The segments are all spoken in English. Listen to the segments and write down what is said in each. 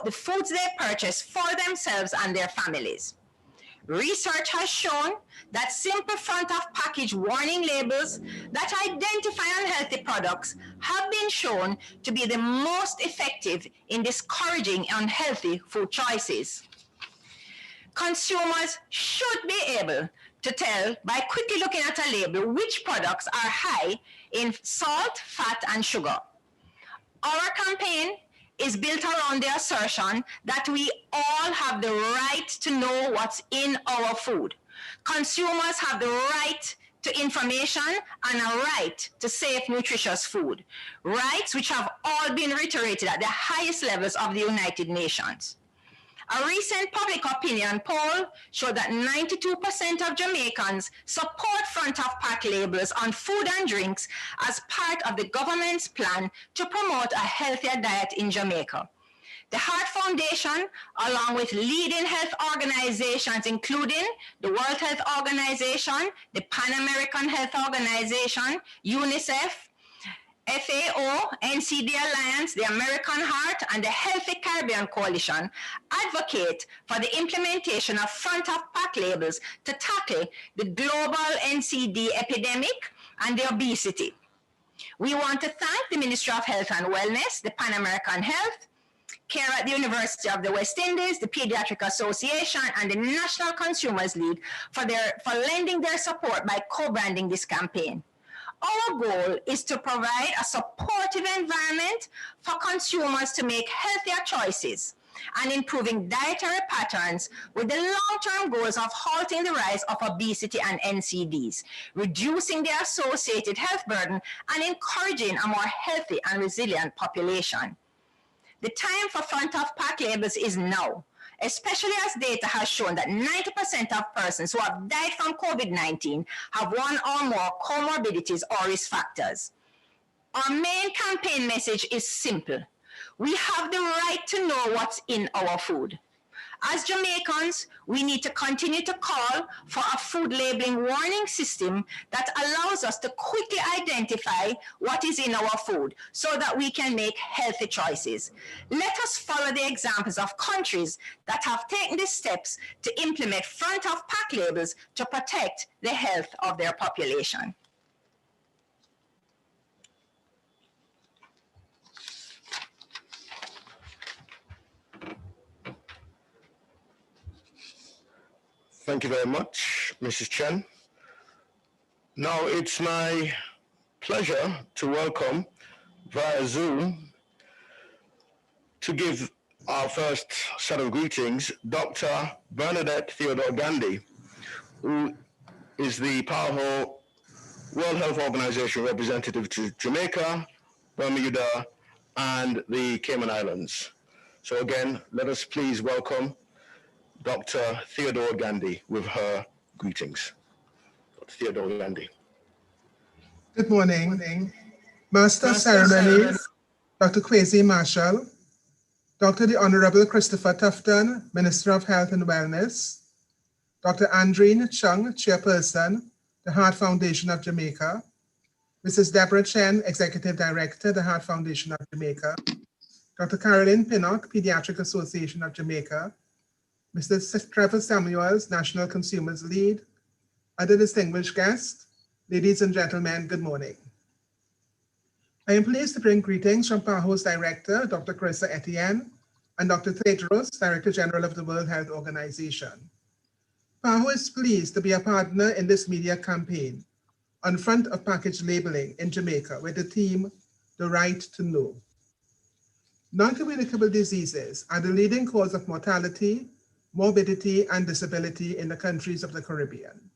about the foods they purchase for themselves and their families. Research has shown that simple front of package warning labels that identify unhealthy products have been shown to be the most effective in discouraging unhealthy food choices. Consumers should be able to tell by quickly looking at a label which products are high in salt, fat, and sugar. Our campaign is built around the assertion that we all have the right to know what's in our food. Consumers have the right to information and a right to safe, nutritious food, rights which have all been reiterated at the highest levels of the United Nations. A recent public opinion poll showed that 92% of Jamaicans support front-of-pack labels on food and drinks as part of the government's plan to promote a healthier diet in Jamaica. The Heart Foundation, along with leading health organizations, including the World Health Organization, the Pan American Health Organization, UNICEF, FAO, NCD Alliance, the American Heart, and the Healthy Caribbean Coalition advocate for the implementation of front-of-pack labels to tackle the global NCD epidemic and the obesity. We want to thank the Ministry of Health and Wellness, the Pan American Health, CARE at the University of the West Indies, the Pediatric Association, and the National Consumers League for lending their support by co-branding this campaign. Our goal is to provide a supportive environment for consumers to make healthier choices and improving dietary patterns with the long-term goals of halting the rise of obesity and NCDs, reducing the associated health burden, and encouraging a more healthy and resilient population. The time for front-of-pack labels is now, especially as data has shown that 90% of persons who have died from COVID-19 have one or more comorbidities or risk factors. Our main campaign message is simple. We have the right to know what's in our food. As Jamaicans, we need to continue to call for a food labeling warning system that allows us to quickly identify what is in our food so that we can make healthy choices. Let us follow the examples of countries that have taken the steps to implement front-of-pack labels to protect the health of their population. Thank you very much, Mrs. Chen. Now it's my pleasure to welcome via Zoom to give our first set of greetings, Dr. Bernadette Theodore Gandhi, who is the PAJ World Health Organization representative to Jamaica, Bermuda, and the Cayman Islands. So again, let us please welcome Dr. Theodore Gandhi with her greetings. Dr. Theodore Gandhi. Good morning. Master of Ceremonies, Dr. Kwesi Marshall, Dr. the Honorable Christopher Tufton, Minister of Health and Wellness, Dr. Andreen Chung, Chairperson, the Heart Foundation of Jamaica, Mrs. Deborah Chen, Executive Director, the Heart Foundation of Jamaica, Dr. Carolyn Pinnock, Pediatric Association of Jamaica, Mr. Trevor Samuels, National Consumers Lead, other distinguished guests, ladies and gentlemen, good morning. I am pleased to bring greetings from PAJO's Director, Dr. Carissa Etienne, and Dr. Tedros, Director General of the World Health Organization. PAJO is pleased to be a partner in this media campaign on front of package labeling in Jamaica with the theme, The Right to Know. Non-communicable diseases are the leading cause of mortality, morbidity, and disability in the countries of the Caribbean.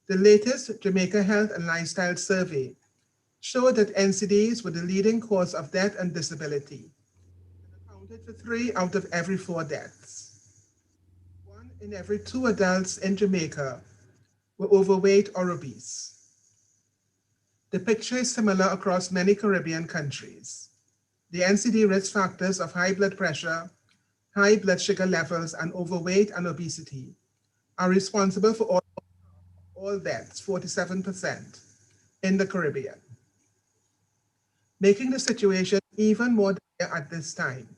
The latest Jamaica Health and Lifestyle Survey showed that NCDs were the leading cause of death and disability, and accounted for 3 out of every 4 deaths. 1 in every 2 adults in Jamaica were overweight or obese. The picture is similar across many Caribbean countries. The NCD risk factors of high blood pressure, high blood sugar levels, and overweight and obesity are responsible for all deaths, 47%, in the Caribbean. Making the situation even more dire at this time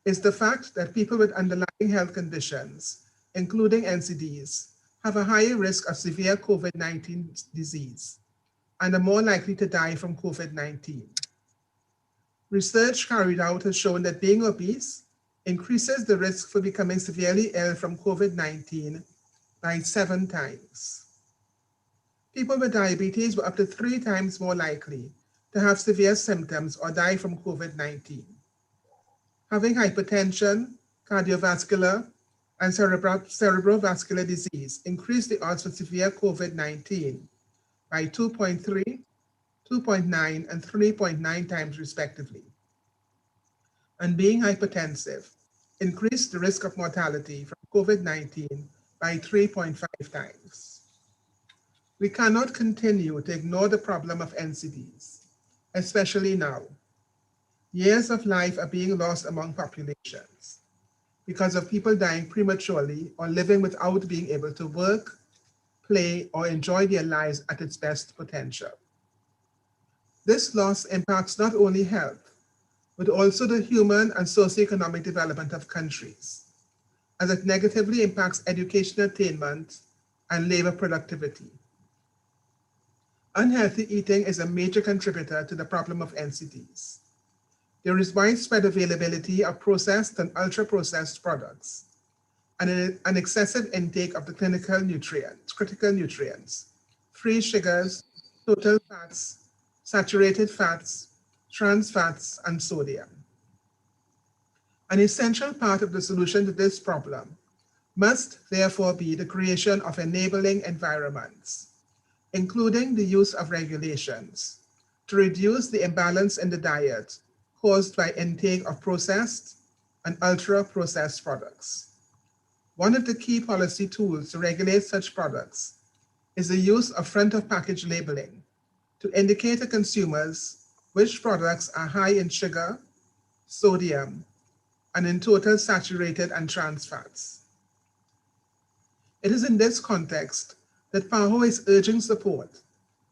is the fact that people with underlying health conditions, including NCDs, have a higher risk of severe COVID-19 disease and are more likely to die from COVID-19. Research carried out has shown that being obese increases the risk for becoming severely ill from COVID-19 by 7 times. People with diabetes were up to 3 times more likely to have severe symptoms or die from COVID-19. Having hypertension, cardiovascular, and cerebrovascular disease increase the odds for severe COVID-19 by 2.3, 2.9, and 3.9 times respectively. And being hypertensive increased the risk of mortality from COVID-19 by 3.5 times. We cannot continue to ignore the problem of NCDs, especially now. Years of life are being lost among populations because of people dying prematurely or living without being able to work, play, or enjoy their lives at its best potential. This loss impacts not only health, but also the human and socioeconomic development of countries, as it negatively impacts educational attainment and labor productivity. Unhealthy eating is a major contributor to the problem of NCDs. There is widespread availability of processed and ultra-processed products, and an excessive intake of the critical nutrients, free sugars, total fats, saturated fats, trans fats, and sodium. An essential part of the solution to this problem must therefore be the creation of enabling environments, including the use of regulations to reduce the imbalance in the diet caused by intake of processed and ultra-processed products. One of the key policy tools to regulate such products is the use of front-of-package labeling to indicate to consumers which products are high in sugar, sodium, and in total saturated and trans fats. It is in this context that PAHO is urging support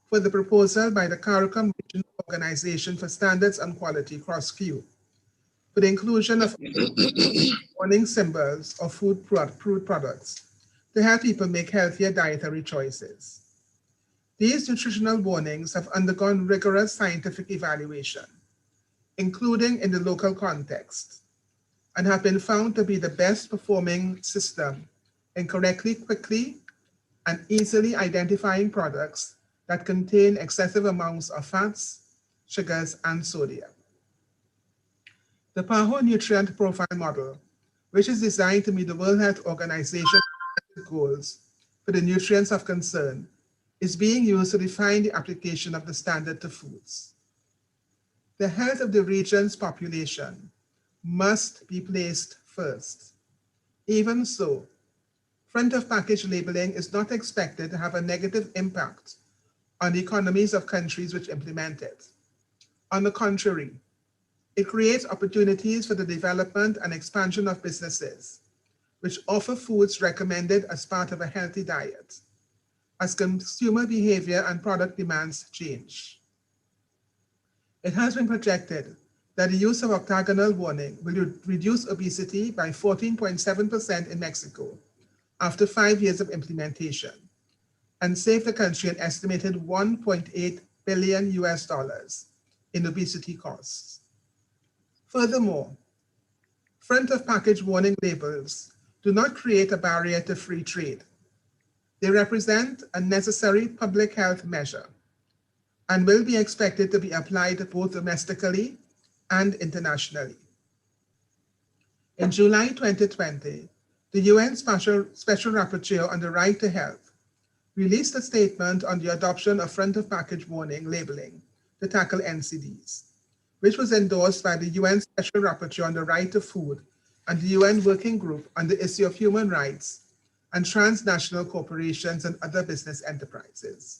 for the proposal by the CARICOM Regional Organization for Standards and Quality, CROSS-Q, for the inclusion of warning symbols of food products to help people make healthier dietary choices. These nutritional warnings have undergone rigorous scientific evaluation, including in the local context, and have been found to be the best performing system in correctly, quickly, and easily identifying products that contain excessive amounts of fats, sugars, and sodium. The PAHO nutrient profile model, which is designed to meet the World Health Organization goals for the nutrients of concern, is being used to define the application of the standard to foods. The health of the region's population must be placed first. Even so, front-of-package labeling is not expected to have a negative impact on the economies of countries which implement it. On the contrary, it creates opportunities for the development and expansion of businesses which offer foods recommended as part of a healthy diet, as consumer behavior and product demands change. It has been projected that the use of octagonal warning will reduce obesity by 14.7% in Mexico after 5 years of implementation, and save the country an estimated $1.8 billion in obesity costs. Furthermore, front-of-package warning labels do not create a barrier to free trade. They represent a necessary public health measure and will be expected to be applied both domestically and internationally. In July 2020, the UN Special Rapporteur on the Right to Health released a statement on the adoption of front-of-package warning labeling to tackle NCDs, which was endorsed by the UN Special Rapporteur on the Right to Food and the UN Working Group on the issue of human rights and transnational corporations and other business enterprises.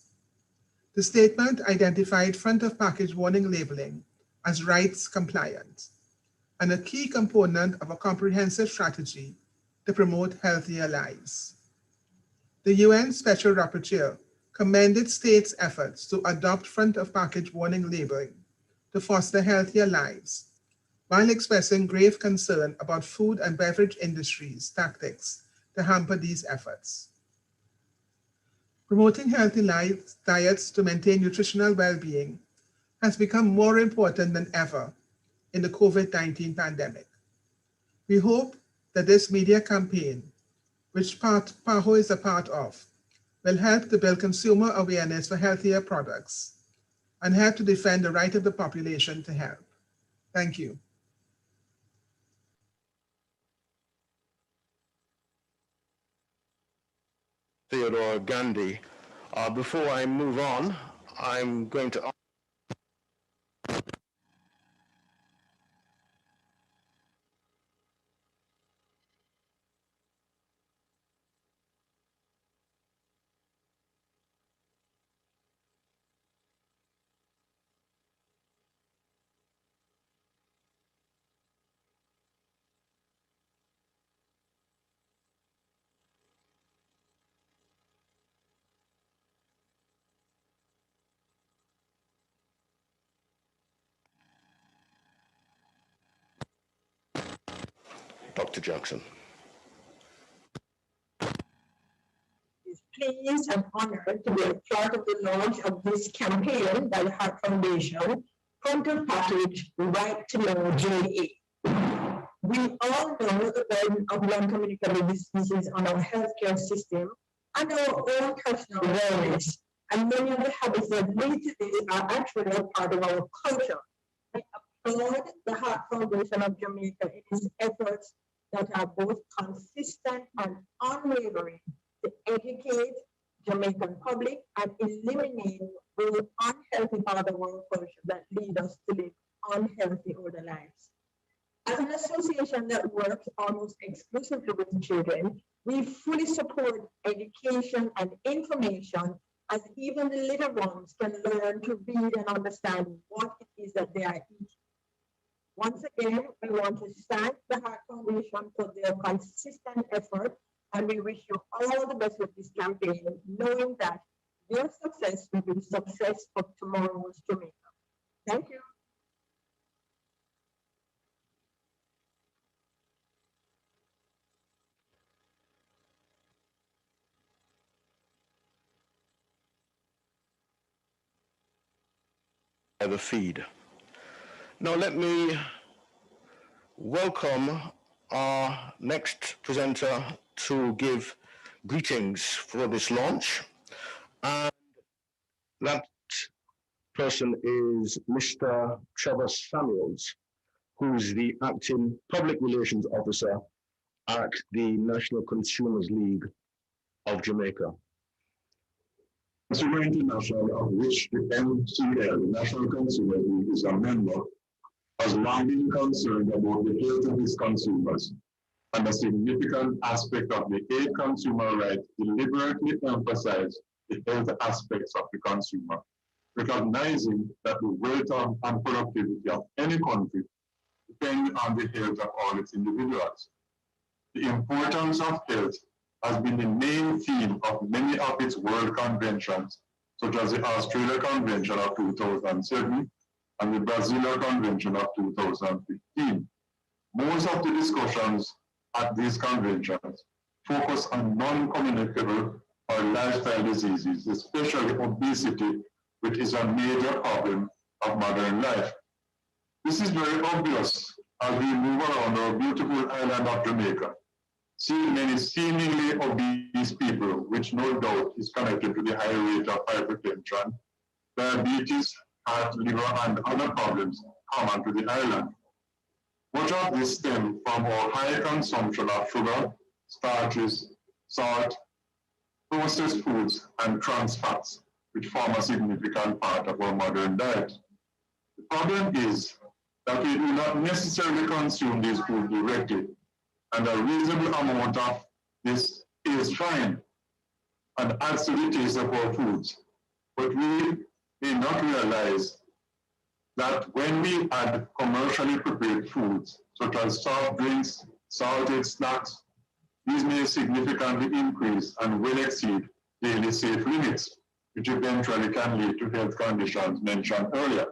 The statement identified front-of-package warning labeling as rights compliant and a key component of a comprehensive strategy to promote healthier lives. The UN Special Rapporteur commended states' efforts to adopt front-of-package warning labeling to foster healthier lives while expressing grave concern about food and beverage industries' tactics to hamper these efforts. Promoting healthy diets to maintain nutritional well-being has become more important than ever in the COVID-19 pandemic. We hope that this media campaign, which PAHO is a part of, will help to build consumer awareness for healthier products and help to defend the right of the population to health. Thank you. Theodore Gandhi. Before I move on, I'm going to Dr. Jackson. Is pleased and honored to be a part of the launch of this campaign by the Heart Foundation, Frontal Package Right to Know JA. We all know the burden of non-communicable diseases on our healthcare system and our own personal wellness. And many of the habits that lead to this are actually a part of our culture. I applaud the Heart Foundation of Jamaica in its efforts that are both consistent and unwavering to educate Jamaican public and eliminate those unhealthy part of our culture that lead us to live unhealthy older lives. As an association that works almost exclusively with children, we fully support education and information as even the little ones can learn to read and understand what it is that they are eating. Once again, we want to thank the Heart Foundation for their consistent effort, and we wish you all the best with this campaign, knowing that your success will be the success of tomorrow's Jamaica. Thank you. The feed. Now let me welcome our next presenter to give greetings for this launch. And that person is Mr. Trevor Samuels, who's the acting public relations officer at the National Consumers League of Jamaica. Consumer International, of which the NCL, the National Consumer League, is a member, has long been concerned about the health of its consumers, and a significant aspect of the aid consumer right deliberately emphasize the health aspects of the consumer, recognizing that the wealth and productivity of any country depend on the health of all its individuals. The importance of health has been the main theme of many of its world conventions, such as the Australia Convention of 2007 and the Brasilia Convention of 2015. Most of the discussions at these conventions focus on non-communicable or lifestyle diseases, especially obesity, which is a major problem of modern life. This is very obvious as we move around our beautiful island of Jamaica, seeing many seemingly obese people, which no doubt is connected to the high rate of hypertension, diabetes, heart, liver, and other problems common to the island. Much of this stems from our high consumption of sugar, starches, salt, processed foods, and trans fats, which form a significant part of our modern diet. The problem is that we do not necessarily consume these foods directly, and a reasonable amount of this is fine and adds to the taste of our foods. But we may not realize that when we add commercially prepared foods, such as soft drinks, salted snacks, these may significantly increase and will exceed daily safe limits, which eventually can lead to health conditions mentioned earlier.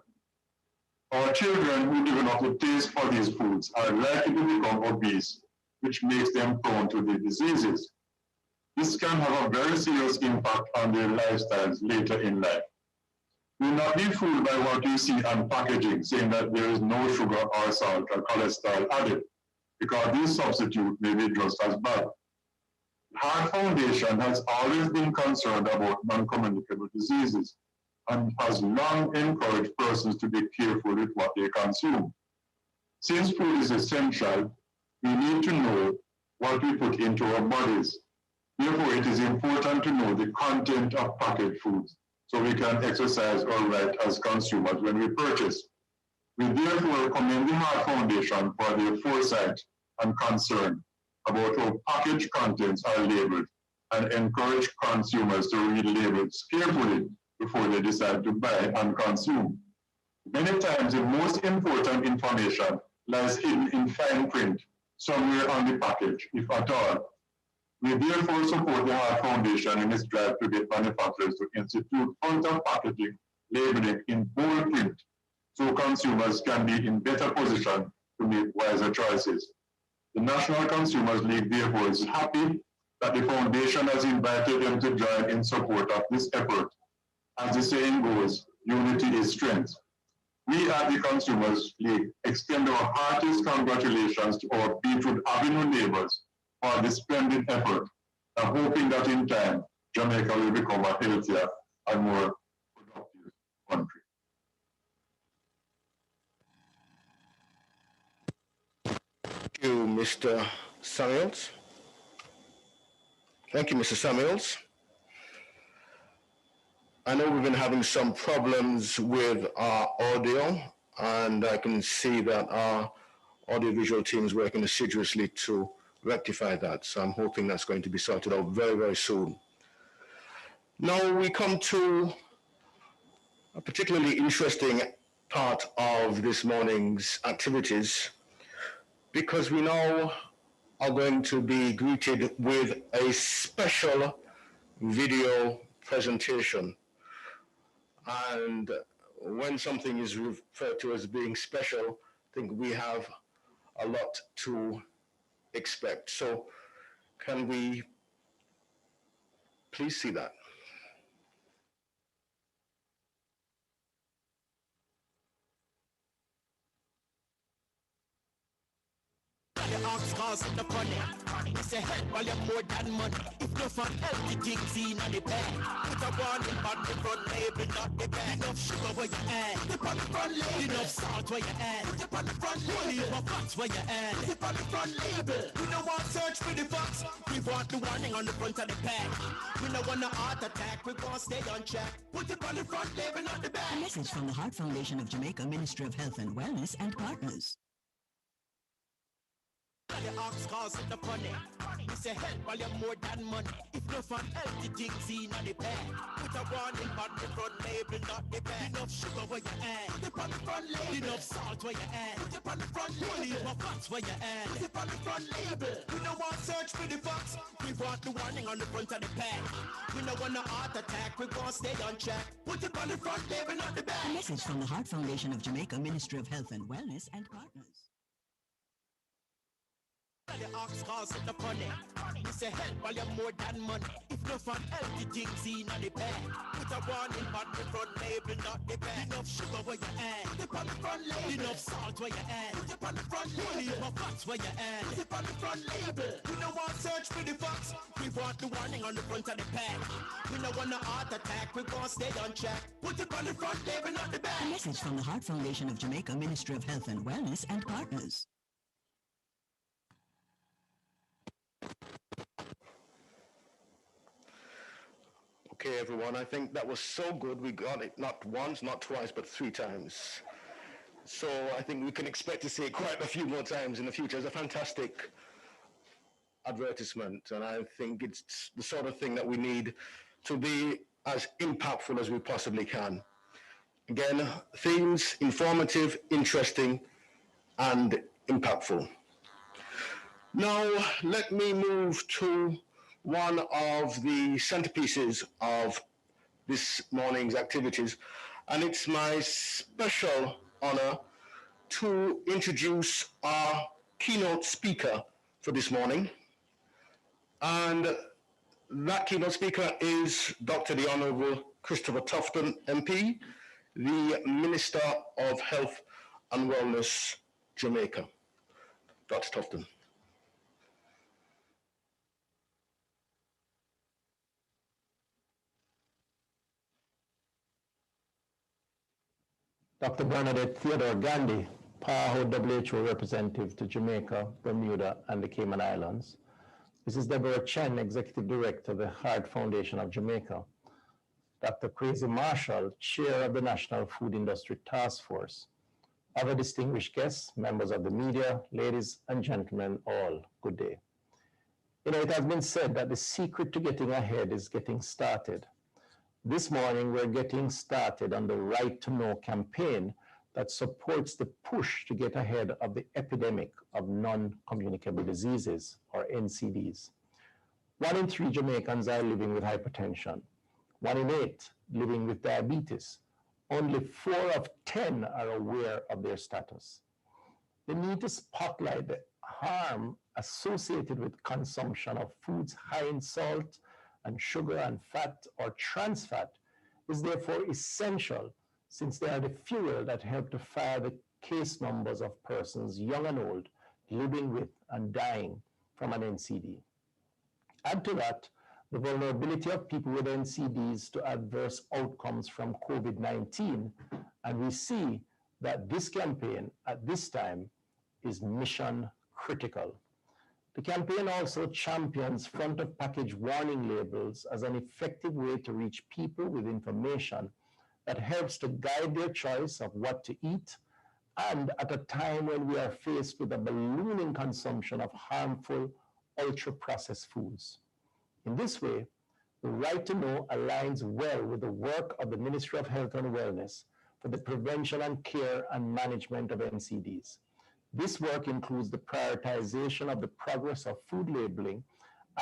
Our children who develop a taste for these foods are likely to become obese, which makes them prone to the diseases. This can have a very serious impact on their lifestyles later in life. Do not be fooled by what you see on packaging saying that there is no sugar or salt or cholesterol added, because these substitutes may be just as bad. The Heart Foundation has always been concerned about non-communicable diseases and has long encouraged persons to be careful with what they consume. Since food is essential, we need to know what we put into our bodies. Therefore, it is important to know the content of packaged foods so we can exercise our right as consumers when we purchase. We therefore commend the Heart Foundation for their foresight and concern about how packaged contents are labeled and encourage consumers to read labels carefully before they decide to buy and consume. Many times, the most important information lies hidden in fine print somewhere on the package, if at all. We therefore support the Heart Foundation in its drive to get manufacturers to institute front-of packaging labeling in bold print so consumers can be in better position to make wiser choices. The National Consumers League therefore is happy that the foundation has invited them to join in support of this effort. As the saying goes, unity is strength. We at the Consumers League extend our heartiest congratulations to our Beetroot Avenue neighbors for this splendid effort, and hoping that in time, Jamaica will become a healthier and more productive country. Thank you, Mr. Samuels. Thank you, Mr. Samuels. I know we've been having some problems with our audio, and I can see that our audiovisual team is working assiduously to rectify that. So I'm hoping that's going to be sorted out very, very soon. Now we come to a particularly interesting part of this morning's activities, because we now are going to be greeted with a special video presentation. And when something is referred to as being special, I think we have a lot to expect. So can we please see that? The ox cause the funny. It's a help while you're more than money. If no fun help the things in on the bag. Put a warning on the front label, not the back. Enough sugar where you at. Put on the front label. Enough salt where you at. Put on the front label. Leave a box where you at. Put on the front label. We don't want search for the box. We want the warning on the front of the pack. We don't want a heart attack. We want to stay on track. Put it on the front label, not the back. A message from the Heart Foundation of Jamaica, Ministry of Health and Wellness and partners. The ox cause the funny. It's a help while you're more than money. If no fun help the things in on the bag. Put a warning on the front label, not the back. Enough sugar where you at. Put it on the front label. Enough salt where you at. Put it on the front label. Leave a box where you at. Put it on the front label. We don't want search for the box. We want the warning on the front of the pack. We don't want a heart attack. We want to stay on track. Put it on the front label, not the back. A message from the Heart Foundation of Jamaica, Ministry of Health and Wellness and partners. The ox cause the funny. It's a help while you're more than money. If no fun help the things in on the bag. Put a warning on the front label, not the back. Enough sugar where you at. Put it on the front label. Enough salt where you at. Put it on the front label. Leave a box where you at. Put it on the front label. We don't want search for the box. We want the warning on the front of the pack. We don't want a heart attack. We want to stay on track. Put it on the front label, not the back. A message from the Heart Foundation of Jamaica, Ministry of Health and Wellness and partners. Okay, everyone, I think that was so good. We got it not once, not twice, but 3 times. So I think we can expect to see it quite a few more times in the future. It's a fantastic advertisement, and I think it's the sort of thing that we need to be as impactful as we possibly can. Again, themes, informative, interesting, and impactful. Now, let me move to one of the centerpieces of this morning's activities, and it's my special honor to introduce our keynote speaker for this morning. And that keynote speaker is Dr. the Honorable Christopher Tufton, MP, the Minister of Health and Wellness, Jamaica. Dr. Tufton. Dr. Bernadette Theodore Gandhi, PAJ WHO representative to Jamaica, Bermuda, and the Cayman Islands. Mrs. Deborah Chen, Executive Director of the Heart Foundation of Jamaica. Dr. Kwesi Marshall, Chair of the National Food Industry Task Force. Other distinguished guests, members of the media, ladies and gentlemen, all, good day. You know, it has been said that the secret to getting ahead is getting started. This morning, we're getting started on the Right to Know campaign that supports the push to get ahead of the epidemic of non-communicable diseases, or NCDs. 1 in 3 Jamaicans are living with hypertension. 1 in 8 living with diabetes. Only 4 of 10 are aware of their status. The need to spotlight the harm associated with consumption of foods high in salt and sugar and fat or trans fat is therefore essential, since they are the fuel that help to fire the case numbers of persons young and old living with and dying from an NCD. Add to that the vulnerability of people with NCDs to adverse outcomes from COVID-19, and we see that this campaign at this time is mission critical. The campaign also champions front-of-package warning labels as an effective way to reach people with information that helps to guide their choice of what to eat, and at a time when we are faced with a ballooning consumption of harmful, ultra-processed foods. In this way, the Right to Know aligns well with the work of the Ministry of Health and Wellness for the prevention and care and management of NCDs. This work includes the prioritization of the progress of food labeling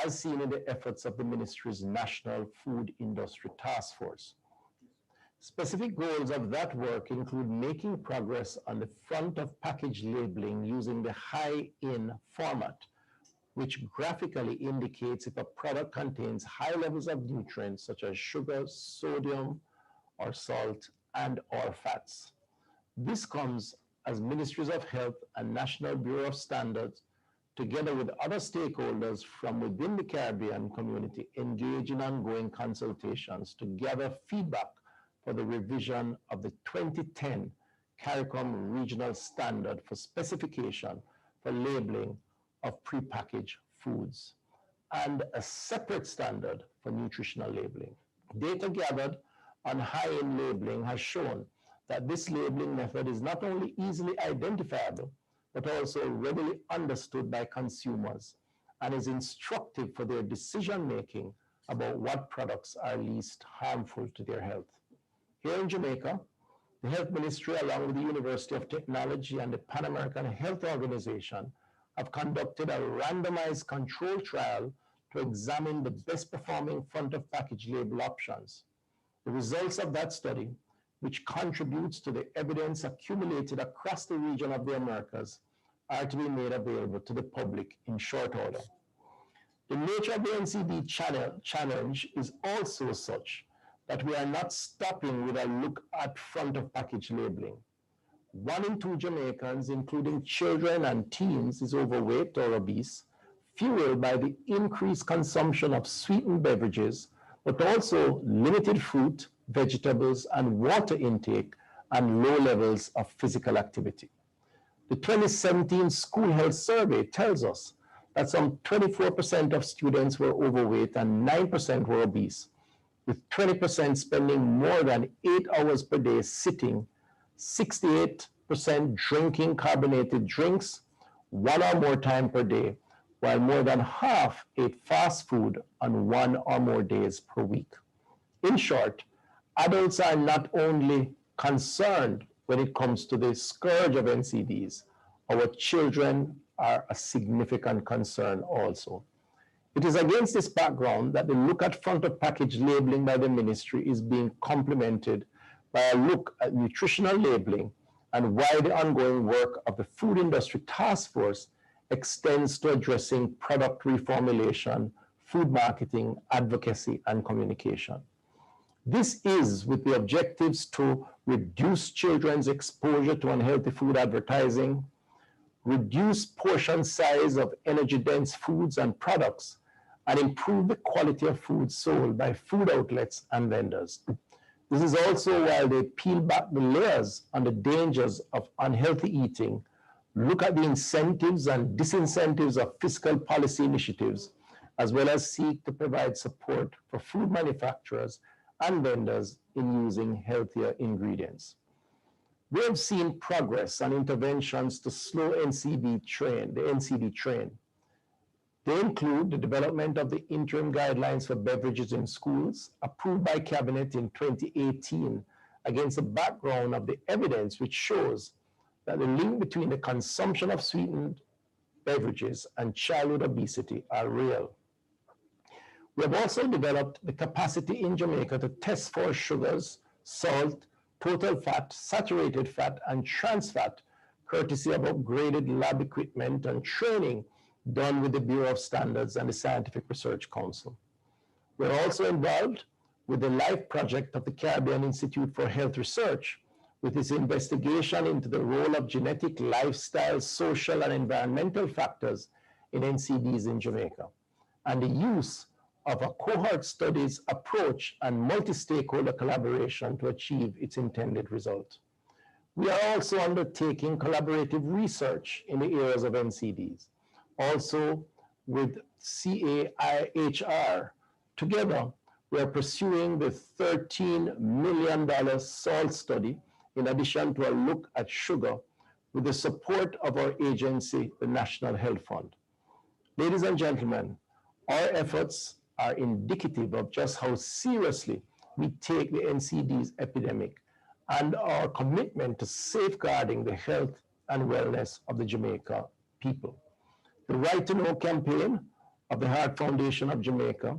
as seen in the efforts of the ministry's National Food Industry Task Force. Specific goals of that work include making progress on the front of package labeling using the high-in format, which graphically indicates if a product contains high levels of nutrients such as sugar, sodium, or salt, and or fats. This comes as Ministries of Health and National Bureau of Standards, together with other stakeholders from within the Caribbean community, engage in ongoing consultations to gather feedback for the revision of the 2010 CARICOM Regional Standard for specification for labeling of prepackaged foods, and a separate standard for nutritional labeling. Data gathered on high-end labeling has shown that this labeling method is not only easily identifiable, but also readily understood by consumers and is instructive for their decision-making about what products are least harmful to their health. Here in Jamaica, the Health Ministry, along with the University of Technology and the Pan American Health Organization, have conducted a randomized control trial to examine the best performing front of package label options. The results of that study, which contributes to the evidence accumulated across the region of the Americas, are to be made available to the public in short order. The nature of the NCD challenge is also such that we are not stopping with a look at front of package labeling. 1 in 2 Jamaicans, including children and teens, is overweight or obese, fueled by the increased consumption of sweetened beverages, but also limited fruit, vegetables, and water intake, and low levels of physical activity. The 2017 School Health Survey tells us that some 24% of students were overweight and 9% were obese, with 20% spending more than 8 hours per day sitting, 68% drinking carbonated drinks 1 or more times per day, while more than half ate fast food on 1 or more days per week. In short, adults are not only concerned when it comes to the scourge of NCDs, our children are a significant concern also. It is against this background that the look at front of package labeling by the ministry is being complemented by a look at nutritional labeling and why the ongoing work of the Food Industry Task Force extends to addressing product reformulation, food marketing, advocacy, and communication. This is with the objectives to reduce children's exposure to unhealthy food advertising, reduce portion size of energy-dense foods and products, and improve the quality of food sold by food outlets and vendors. This is also while they peel back the layers on the dangers of unhealthy eating, look at the incentives and disincentives of fiscal policy initiatives, as well as seek to provide support for food manufacturers and vendors in using healthier ingredients. We have seen progress on interventions to slow the NCD train. They include the development of the interim guidelines for beverages in schools, approved by Cabinet in 2018, against the background of the evidence which shows that the link between the consumption of sweetened beverages and childhood obesity are real. We have also developed the capacity in Jamaica to test for sugars, salt, total fat, saturated fat, and trans fat, courtesy of upgraded lab equipment and training done with the Bureau of Standards and the Scientific Research Council. We're also involved with the LIFE project of the Caribbean Institute for Health Research, with its investigation into the role of genetic, lifestyle, social, and environmental factors in NCDs in Jamaica, and the use of a cohort studies approach and multi-stakeholder collaboration to achieve its intended result. We are also undertaking collaborative research in the areas of NCDs. Also with CAIHR, together we are pursuing the $13 million SALT study, in addition to a look at sugar, with the support of our agency, the National Health Fund. Ladies and gentlemen, our efforts are indicative of just how seriously we take the NCD's epidemic and our commitment to safeguarding the health and wellness of the Jamaica people. The Right to Know campaign of the Heart Foundation of Jamaica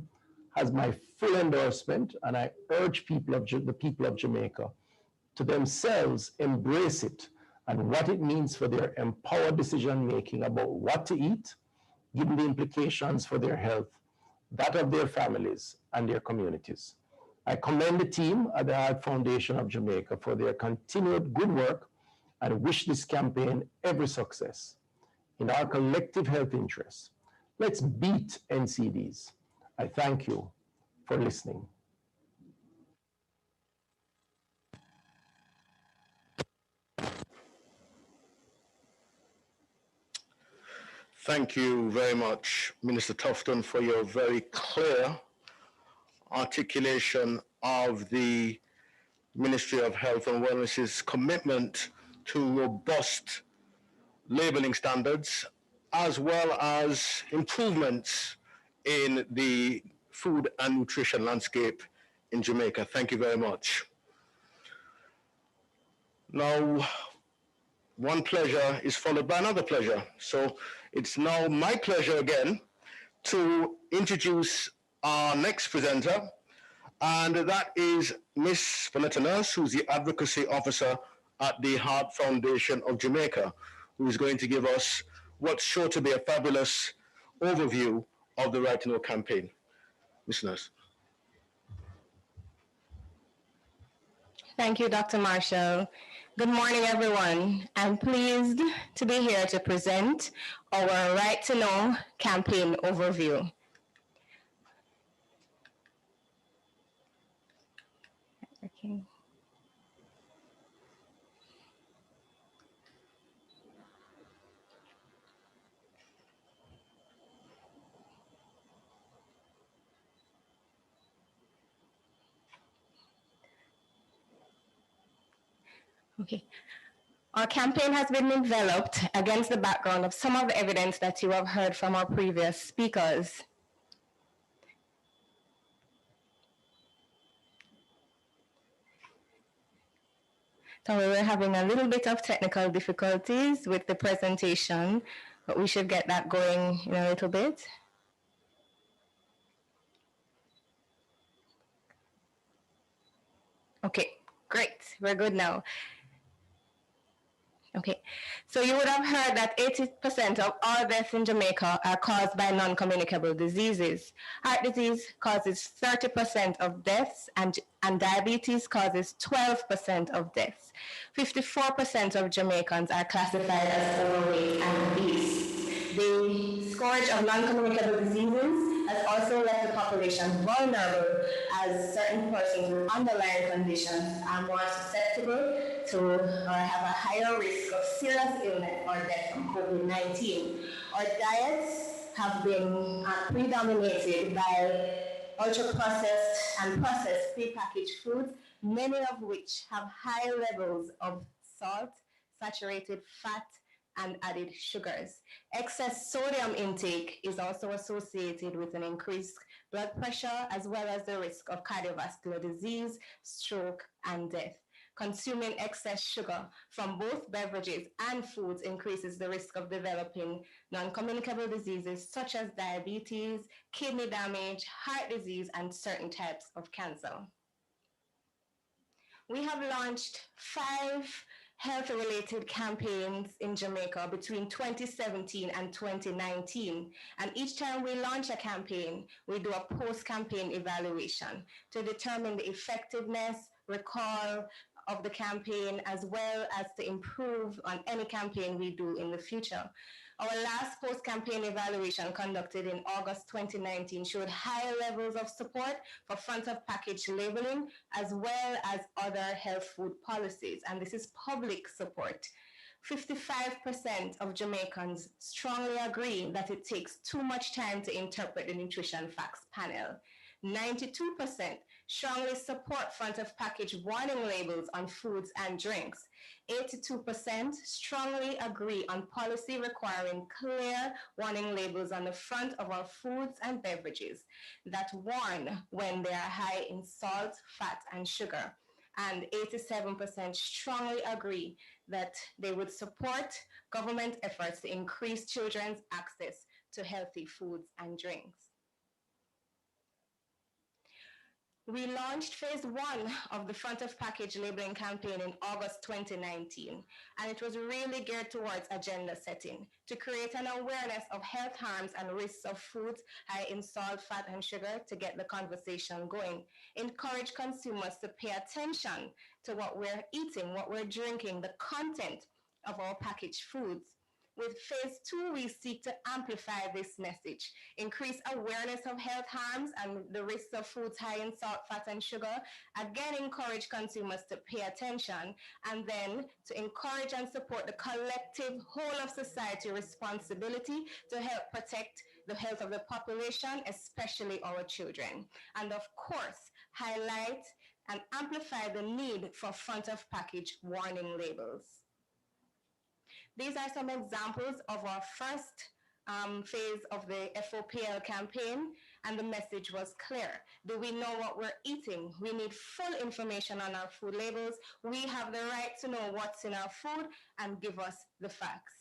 has my full endorsement, and I urge the people of Jamaica to themselves embrace it and what it means for their empowered decision-making about what to eat, given the implications for their health, that of their families and their communities. I commend the team at the Heart Foundation of Jamaica for their continued good work and wish this campaign every success. In our collective health interests, let's beat NCDs. I thank you for listening. Thank you very much, Minister Tufton, for your very clear articulation of the Ministry of Health and Wellness's commitment to robust labeling standards, as well as improvements in the food and nutrition landscape in Jamaica. Thank you very much. Now, one pleasure is followed by another pleasure. So it's now my pleasure again to introduce our next presenter, and that is Miss Vanetta Nurse, who's the Advocacy Officer at the Heart Foundation of Jamaica, who is going to give us what's sure to be a fabulous overview of the Right to Know campaign. Miss Nurse. Thank you, Dr. Marshall. Good morning, everyone. I'm pleased to be here to present our Right to Know campaign overview. Okay. Okay. Our campaign has been developed against the background of some of the evidence that you have heard from our previous speakers. So we were having a little bit of technical difficulties with the presentation, but we should get that going in a little bit. Okay, great. We're good now. Okay, so you would have heard that 80% of all deaths in Jamaica are caused by non-communicable diseases. Heart disease causes 30% of deaths, and diabetes causes 12% of deaths. 54% of Jamaicans are classified as overweight and obese. The scourge of non-communicable diseases has also left the population vulnerable, as certain persons with underlying conditions are more susceptible to or have a higher risk of serious illness or death from COVID-19. Our diets have been predominated by ultra-processed and processed prepackaged foods, many of which have high levels of salt, saturated fat, and added sugars. Excess sodium intake is also associated with an increased blood pressure, as well as the risk of cardiovascular disease, stroke, and death. Consuming excess sugar from both beverages and foods increases the risk of developing non-communicable diseases such as diabetes, kidney damage, heart disease, and certain types of cancer. We have launched 5 health-related campaigns in Jamaica between 2017 and 2019. And each time we launch a campaign, we do a post-campaign evaluation to determine the effectiveness, recall of the campaign, as well as to improve on any campaign we do in the future. Our last post-campaign evaluation conducted in August 2019 showed high levels of support for front-of-package labeling, as well as other health food policies, and this is public support. 55% of Jamaicans strongly agree that it takes too much time to interpret the nutrition facts panel. 92% strongly support front-of-package warning labels on foods and drinks. 82% strongly agree on policy requiring clear warning labels on the front of our foods and beverages that warn when they are high in salt, fat, and sugar. And 87% strongly agree that they would support government efforts to increase children's access to healthy foods and drinks. We launched phase 1 of the front of package labeling campaign in August 2019, and it was really geared towards agenda setting to create an awareness of health harms and risks of foods high in salt, fat, and sugar to get the conversation going. Encourage consumers to pay attention to what we're eating, what we're drinking, the content of our packaged foods. With phase 2, we seek to amplify this message, increase awareness of health harms and the risks of foods high in salt, fat, and sugar, again encourage consumers to pay attention, and then to encourage and support the collective whole of society responsibility to help protect the health of the population, especially our children. And of course, highlight and amplify the need for front of package warning labels. These are some examples of our first phase of the FOPL campaign, and the message was clear. Do we know what we're eating? We need full information on our food labels. We have the right to know what's in our food, and give us the facts.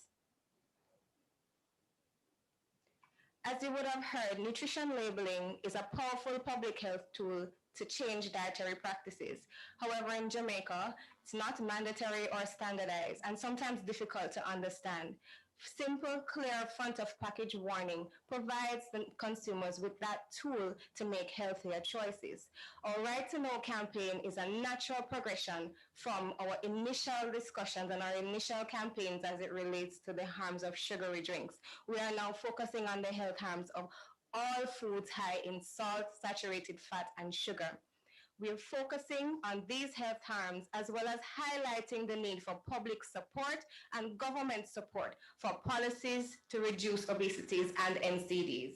As you would have heard, nutrition labeling is a powerful public health tool to change dietary practices. However, in Jamaica, it's not mandatory or standardized, and sometimes difficult to understand. Simple, clear front of package warning provides the consumers with that tool to make healthier choices. Our Right to Know campaign is a natural progression from our initial discussions and our initial campaigns as it relates to the harms of sugary drinks. We are now focusing on the health harms of all foods high in salt, saturated fat, and sugar. We're focusing on these health harms, as well as highlighting the need for public support and government support for policies to reduce obesities and NCDs.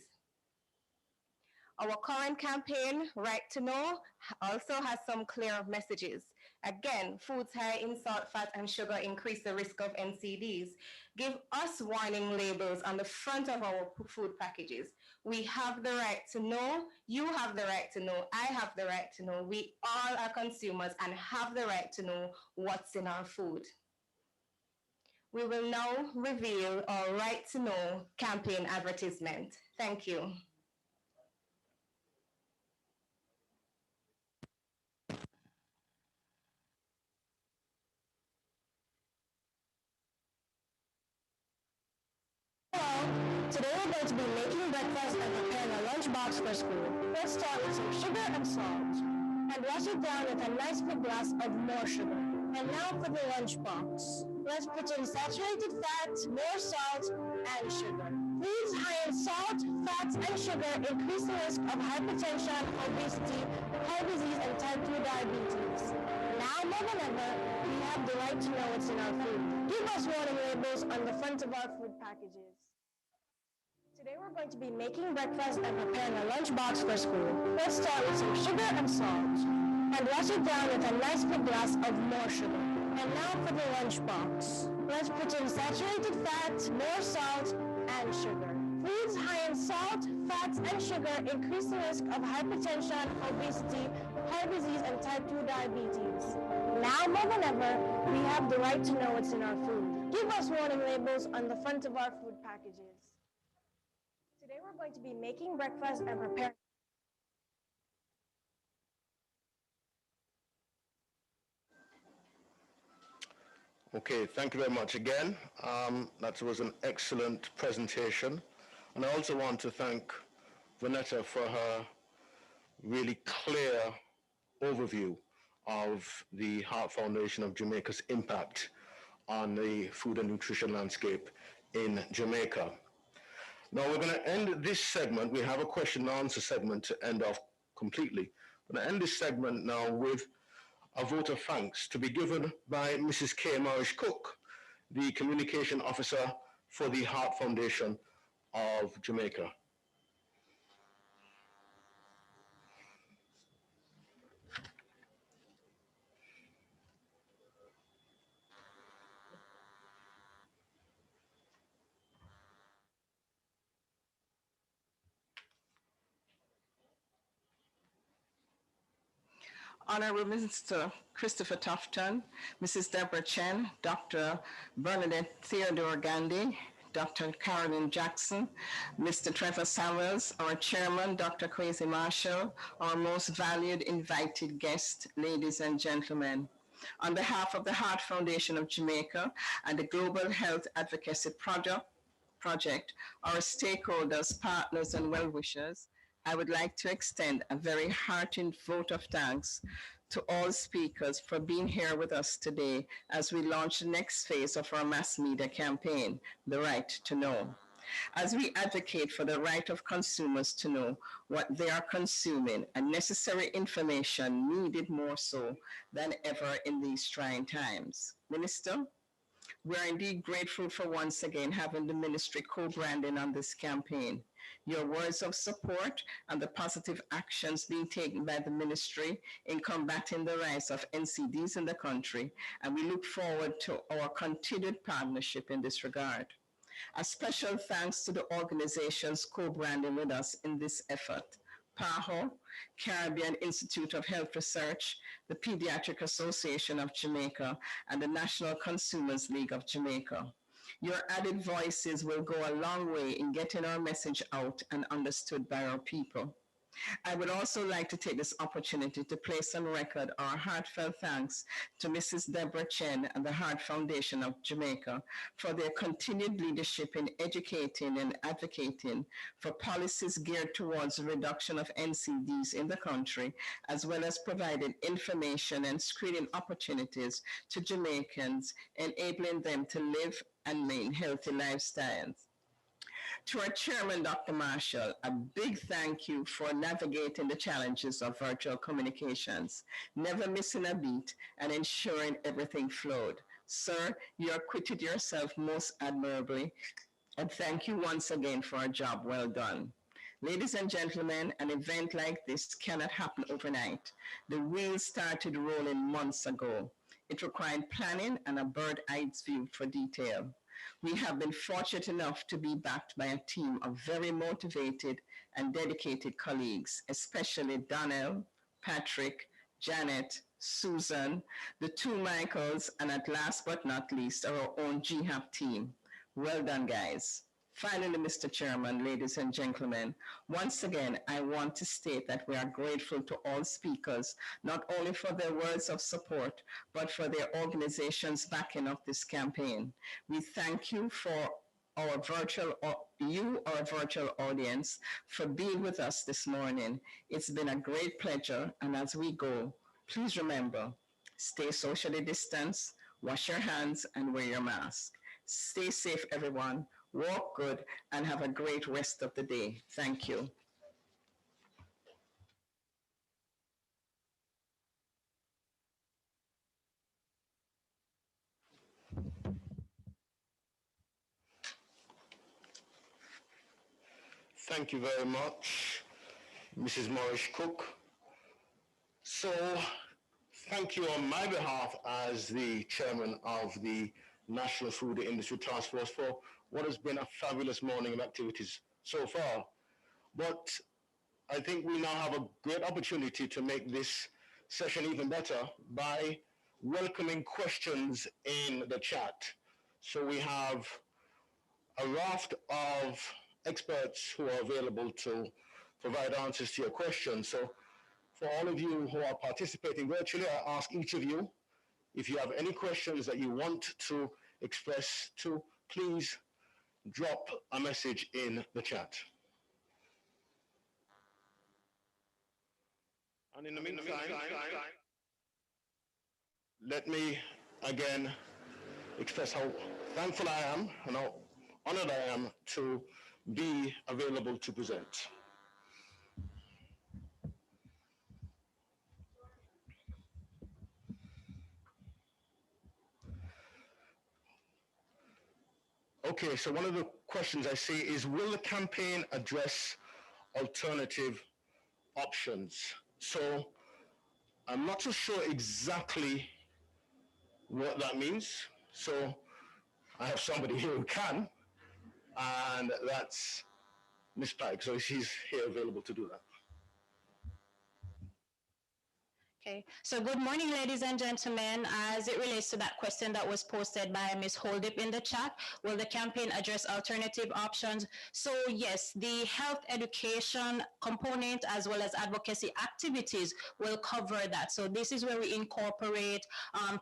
Our current campaign, Right to Know, also has some clear messages. Again, foods high in salt, fat, and sugar increase the risk of NCDs. Give us warning labels on the front of our food packages. We have the right to know, you have the right to know, I have the right to know. We all are consumers and have the right to know what's in our food. We will now reveal our Right to Know campaign advertisement. Thank you. Hello! Today we're going to be making breakfast and preparing a lunchbox for school. Let's start with some sugar and salt. And wash it down with a nice big glass of more sugar. And now for the lunchbox. Let's put in saturated fat, more salt, and sugar. Foods high in salt, fats, and sugar increase the risk of hypertension, obesity, heart disease, and type 2 diabetes. Now more than ever, we have the right to know what's in our food. Give us warning labels on the front of our food packages. Today we're going to be making breakfast and preparing a lunchbox for school. Let's start with some sugar and salt. And wash it down with a nice big glass of more sugar. And now for the lunchbox. Let's put in saturated fat, more salt, and sugar. Foods high in salt, fats, and sugar increase the risk of hypertension, obesity, heart disease, and type 2 diabetes. Now more than ever, we have the right to know what's in our food. Give us warning labels on the front of our food packages. Today we're going to be making breakfast and preparing. Okay, thank you very much again. That was an excellent presentation. And I also want to thank Vanessa for her really clear overview of the Heart Foundation of Jamaica's impact on the food and nutrition landscape in Jamaica. Now we're going to end this segment. We have a question and answer segment to end off completely. We're going to end this segment now with a vote of thanks to be given by Mrs. K. Marish Cook, the Communication Officer for the Heart Foundation of Jamaica. Honorable Mr. Christopher Tufton, Mrs. Deborah Chen, Dr. Bernadette Theodore Gandhi, Dr. Carolyn Jackson, Mr. Trevor Samuels, our chairman, Dr. Kwesi Marshall, our most valued invited guests, ladies and gentlemen. On behalf of the Heart Foundation of Jamaica and the Global Health Advocacy Project, our stakeholders, partners, and well-wishers, I would like to extend a very hearty vote of thanks to all speakers for being here with us today as we launch the next phase of our mass media campaign, The Right to Know. As we advocate for the right of consumers to know what they are consuming and necessary information needed more so than ever in these trying times. Minister, we are indeed grateful for once again having the ministry co-branding on this campaign. Your words of support and the positive actions being taken by the ministry in combating the rise of NCDs in the country, and we look forward to our continued partnership in this regard. A special thanks to the organizations co-branding with us in this effort. PAHO, Caribbean Institute of Health Research, the Pediatric Association of Jamaica, and the National Consumers League of Jamaica. Your added voices will go a long way in getting our message out and understood by our people. I would also like to take this opportunity to place on record our heartfelt thanks to Mrs. Deborah Chen and the Heart Foundation of Jamaica for their continued leadership in educating and advocating for policies geared towards the reduction of NCDs in the country, as well as providing information and screening opportunities to Jamaicans, enabling them to live and maintain healthy lifestyles. To our chairman, Dr. Marshall, a big thank you for navigating the challenges of virtual communications, never missing a beat and ensuring everything flowed. Sir, you acquitted yourself most admirably, and thank you once again for a job well done. Ladies and gentlemen, an event like this cannot happen overnight. The wheels started rolling months ago. It required planning and a bird-eye view for detail. We have been fortunate enough to be backed by a team of very motivated and dedicated colleagues, especially Donnell, Patrick, Janet, Susan, the two Michaels, and at last but not least, our own GHAP team. Well done, guys. Finally, Mr. Chairman, ladies and gentlemen, once again, I want to state that we are grateful to all speakers, not only for their words of support, but for their organizations backing up this campaign. We thank you for our virtual audience, for being with us this morning. It's been a great pleasure, and as we go, please remember, stay socially distanced, wash your hands, and wear your mask. Stay safe, everyone. Walk good, and have a great rest of the day. Thank you. Thank you very much, Mrs. Morris Cook. So, thank you on my behalf as the chairman of the National Food Industry Task Force for what has been a fabulous morning of activities so far. But I think we now have a great opportunity to make this session even better by welcoming questions in the chat. So we have a raft of experts who are available to provide answers to your questions. So for all of you who are participating virtually, I ask each of you, if you have any questions that you want to express to, please drop a message in the chat. And in the meantime, let me again express how thankful I am and how honored I am to be available to present. Okay, so one of the questions I see is, will the campaign address alternative options? So I'm not so sure exactly what that means. So I have somebody here who can, and that's Ms. Pike. So she's here available to do that. Okay, so good morning, ladies and gentlemen. As it relates to that question that was posted by Ms. Holdip in the chat, will the campaign address alternative options? So yes, the health education component as well as advocacy activities will cover that. So this is where we incorporate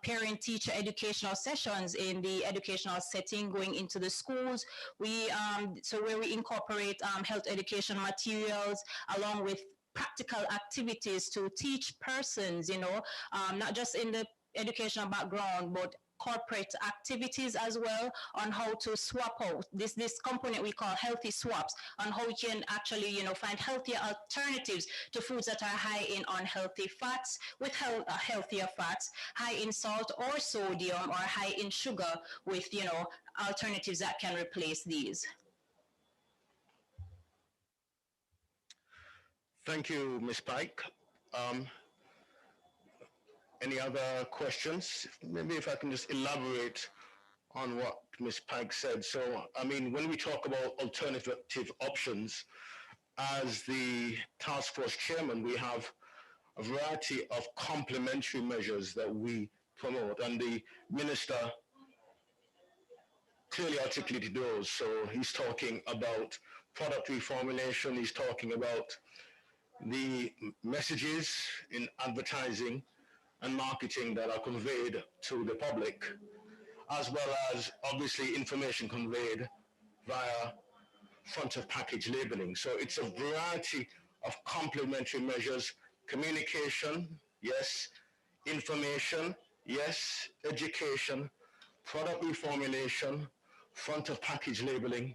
parent-teacher educational sessions in the educational setting going into the schools. So where we incorporate health education materials along with practical activities to teach persons, not just in the educational background, but corporate activities as well on how to swap out this component we call healthy swaps, on how you can actually find healthier alternatives to foods that are high in unhealthy fats with healthier fats, high in salt or sodium, or high in sugar with alternatives that can replace these. Thank you, Ms. Pike. Any other questions? Maybe if I can just elaborate on what Ms. Pike said. So, I mean, when we talk about alternative options, as the task force chairman, we have a variety of complementary measures that we promote, and the minister clearly articulated those. So he's talking about product reformulation, he's talking about the messages in advertising and marketing that are conveyed to the public, as well as obviously information conveyed via front of package labeling. So it's a variety of complementary measures: communication, yes; information, yes; education, product reformulation, front of package labeling,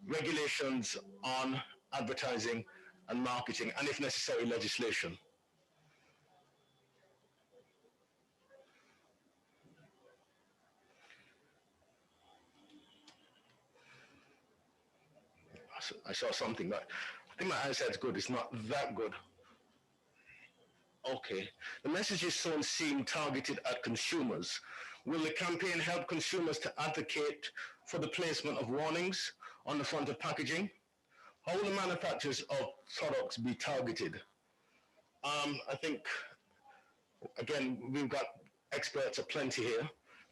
regulations on advertising and marketing, and if necessary, legislation. I saw something that, I think my eyesight's good, it's not that good. Okay. The messages soon seem targeted at consumers. Will the campaign help consumers to advocate for the placement of warnings on the front of packaging? How will the manufacturers of products be targeted? I think, again, we've got experts aplenty here,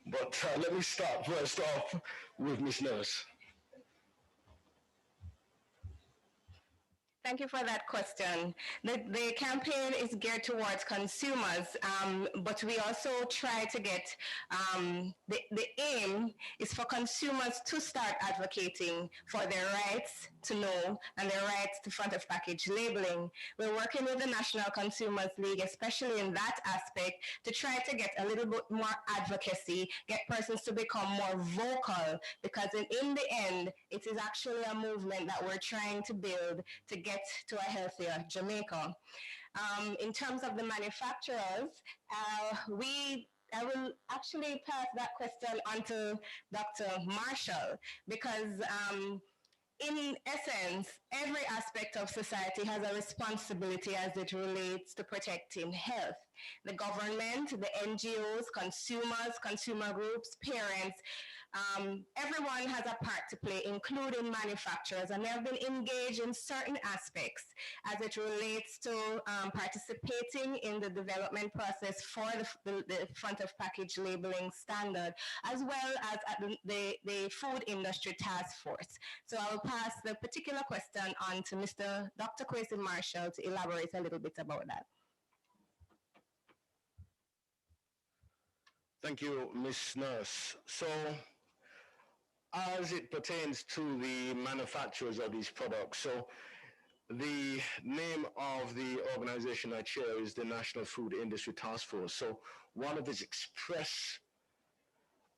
but let me start first off with Ms. Nurse. Thank you for that question. The campaign is geared towards consumers, but we also try to get, the aim is for consumers to start advocating for their rights to know and their rights to front of package labeling. We're working with the National Consumers League, especially in that aspect, to try to get a little bit more advocacy, get persons to become more vocal, because in the end, it is actually a movement that we're trying to build to get to a healthier Jamaica. In terms of the manufacturers, I will actually pass that question on to Dr. Marshall, because in essence, every aspect of society has a responsibility as it relates to protecting health. The government, the NGOs, consumers, consumer groups, parents, everyone has a part to play, including manufacturers, and they have been engaged in certain aspects as it relates to participating in the development process for the front of package labeling standard, as well as at the Food Industry Task Force. So I'll pass the particular question on to Dr. Kwesi Marshall to elaborate a little bit about that. Thank you, Ms. Nurse. So, as it pertains to the manufacturers of these products, so the name of the organization I chair is the National Food Industry Task Force. So one of its express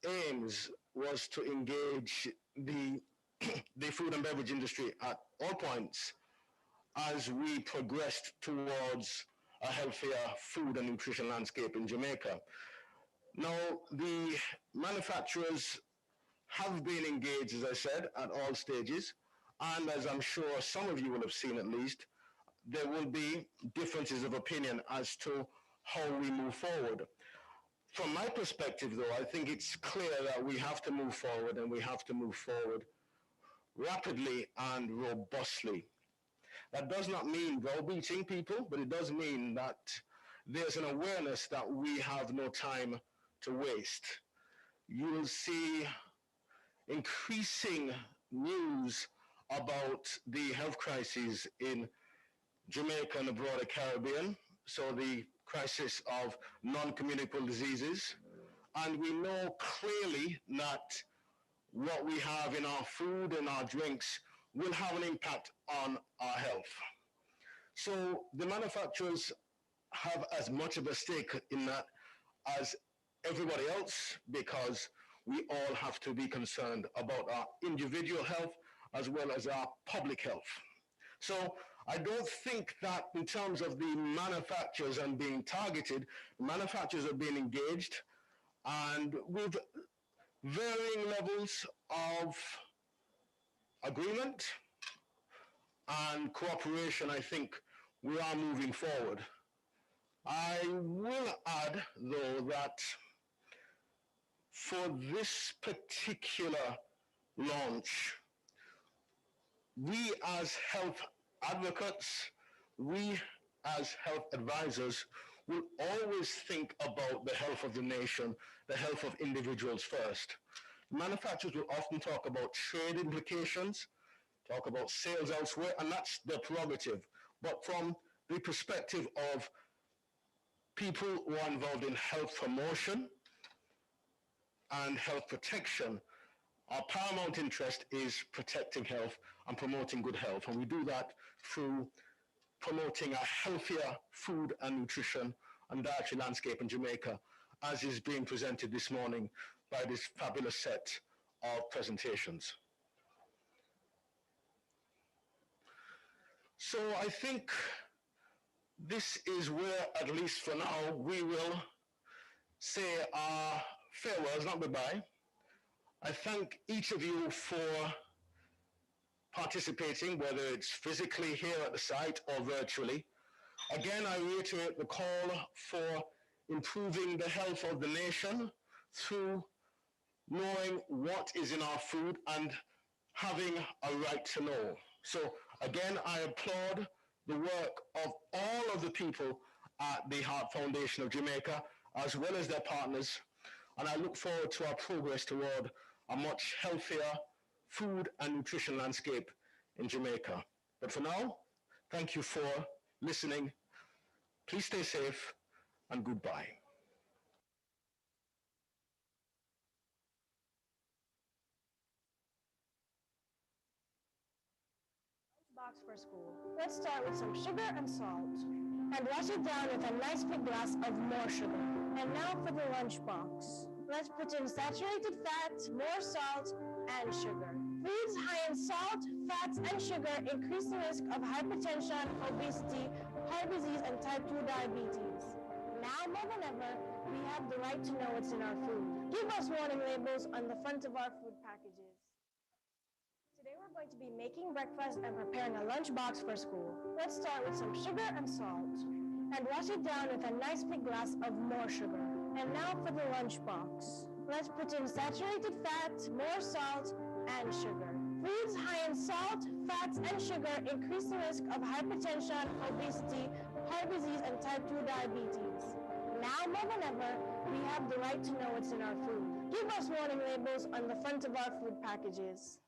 aims was to engage the food and beverage industry at all points as we progressed towards a healthier food and nutrition landscape in Jamaica. Now, the manufacturers have been engaged, as I said, at all stages, and as I'm sure some of you will have seen at least, there will be differences of opinion as to how we move forward. From my perspective, though, I think it's clear that we have to move forward, and we have to move forward rapidly and robustly. That does not mean browbeating people, but it does mean that there's an awareness that we have no time to waste. You will see increasing news about the health crises in Jamaica and the broader Caribbean, so the crisis of non-communicable diseases. And we know clearly that what we have in our food and our drinks will have an impact on our health. So the manufacturers have as much of a stake in that as everybody else, because we all have to be concerned about our individual health as well as our public health. So I don't think that in terms of the manufacturers and being targeted, manufacturers are being engaged, and with varying levels of agreement and cooperation, I think we are moving forward. I will add, though, that for this particular launch, we as health advocates, we as health advisors will always think about the health of the nation, the health of individuals first. Manufacturers will often talk about trade implications, talk about sales elsewhere, and that's their prerogative. But from the perspective of people who are involved in health promotion and health protection, our paramount interest is protecting health and promoting good health. And we do that through promoting a healthier food and nutrition and dietary landscape in Jamaica, as is being presented this morning by this fabulous set of presentations. So I think this is where, at least for now, we will say our farewells, not goodbye. I thank each of you for participating, whether it's physically here at the site or virtually. Again, I reiterate the call for improving the health of the nation through knowing what is in our food and having a right to know. So again, I applaud the work of all of the people at the Heart Foundation of Jamaica, as well as their partners, and I look forward to our progress toward a much healthier food and nutrition landscape in Jamaica. But for now, Thank you for listening. Please stay safe and goodbye. Box for school. Let's start with some sugar and salt. And wash it down with a nice big glass of more sugar. And now for the lunchbox. Let's put in saturated fat, more salt, and sugar. Foods high in salt, fats, and sugar increase the risk of hypertension, obesity, heart disease, and type 2 diabetes. Now more than ever, we have the right to know what's in our food. Give us warning labels on the front of our food packages. Today we're going to be making breakfast and preparing a lunchbox for school. Let's start with some sugar and salt. And wash it down with a nice big glass of more sugar. And now for the lunchbox. Let's put in saturated fat, more salt, and sugar. Foods high in salt, fats, and sugar increase the risk of hypertension, obesity, heart disease, and type 2 diabetes. Now more than ever, we have the right to know what's in our food. Give us warning labels on the front of our food packages.